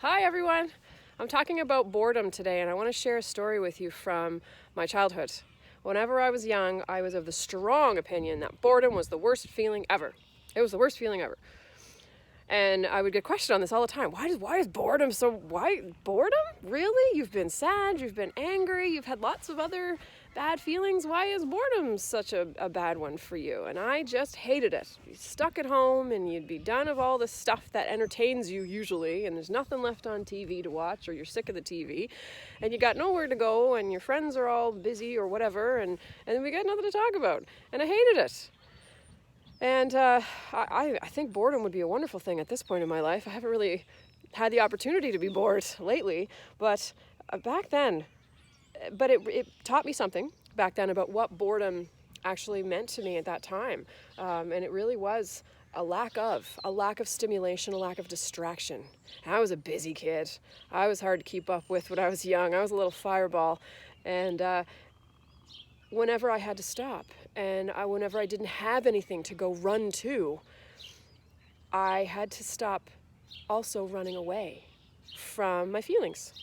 Hi everyone! I'm talking about boredom today, and I want to share a story with you from my childhood. Whenever I was young, I was of the strong opinion that boredom was the worst feeling ever. It was the worst feeling ever. And I would get questioned on this all the time. Why is boredom boredom? Really? You've been sad, you've been angry, you've had lots of other bad feelings. Why is boredom such a bad one for you? And I just hated it. You'd be stuck at home and you'd be done of all the stuff that entertains you usually, and there's nothing left on TV to watch, or you're sick of the TV, and you got nowhere to go, and your friends are all busy or whatever, and then we got nothing to talk about. And I hated it. And I think boredom would be a wonderful thing at this point in my life. I haven't really had the opportunity to be bored lately, but back then, it taught me something back then about what boredom actually meant to me at that time. And it really was a lack of stimulation, a lack of distraction. And I was a busy kid. I was hard to keep up with when I was young. I was a little fireball. And whenever I had to stop, and whenever I didn't have anything to go run to, I had to stop also running away from my feelings.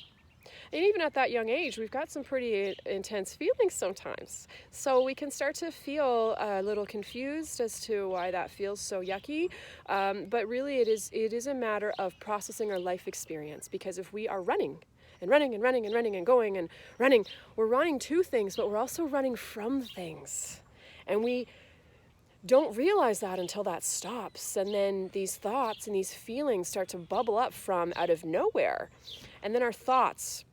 And even at that young age, we've got some pretty intense feelings sometimes. So we can start to feel a little confused as to why that feels so yucky. But really it is a matter of processing our life experience, because if we are running and running and running and running and going and running, we're running to things, but we're also running from things. And we don't realize that until that stops. And then these thoughts and these feelings start to bubble up from out of nowhere. And then our thoughts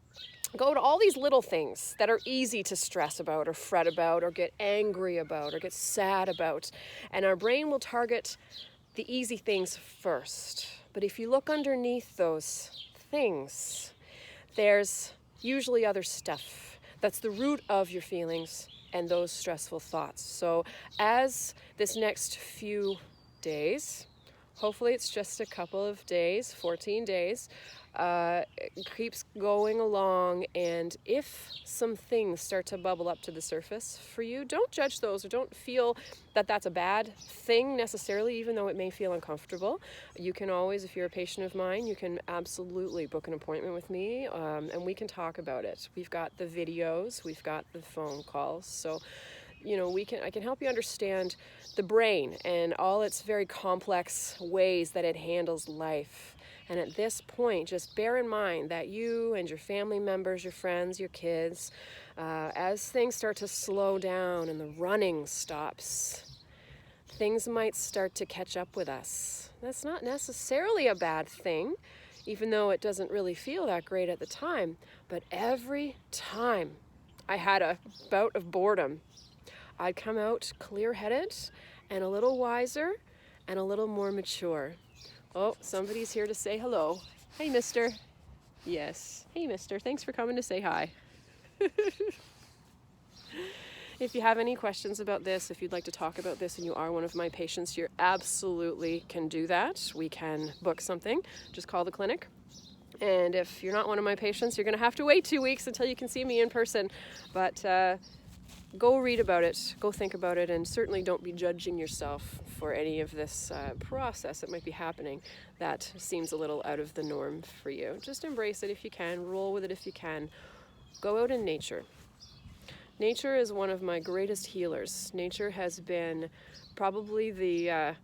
go to all these little things that are easy to stress about or fret about or get angry about or get sad about. And our brain will target the easy things first. But if you look underneath those things, there's usually other stuff that's the root of your feelings and those stressful thoughts. So as this next few days, hopefully it's just a couple of days, 14 days, it keeps going along, and if some things start to bubble up to the surface for you, don't judge those, or don't feel that that's a bad thing necessarily, even though it may feel uncomfortable. You can always, if you're a patient of mine, you can absolutely book an appointment with me, and we can talk about it. We've got the videos, we've got the phone calls, so I can help you understand the brain and all its very complex ways that it handles life. And at this point, just bear in mind that you and your family members, your friends, your kids, as things start to slow down and the running stops, things might start to catch up with us. That's not necessarily a bad thing, even though it doesn't really feel that great at the time. But every time I had a bout of boredom, I'd come out clear-headed and a little wiser and a little more mature. Oh, somebody's here to say hello. Hey, mister. Yes. Hey, mister. Thanks for coming to say hi. If you have any questions about this, if you'd like to talk about this and you are one of my patients, you absolutely can do that. We can book something. Just call the clinic. And if you're not one of my patients, you're going to have to wait 2 weeks until you can see me in person. But go read about it, go think about it, and certainly don't be judging yourself for any of this process that might be happening that seems a little out of the norm for you. Just embrace it if you can, roll with it if you can. Go out in nature. Nature is one of my greatest healers. Nature has been probably the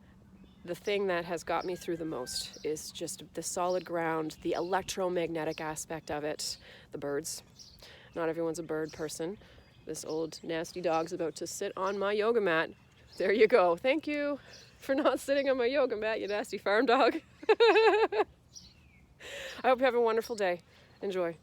thing that has got me through the most, is just the solid ground, the electromagnetic aspect of it, the birds. Not everyone's a bird person. This old nasty dog's about to sit on my yoga mat. There you go. Thank you for not sitting on my yoga mat, you nasty farm dog. I hope you have a wonderful day. Enjoy.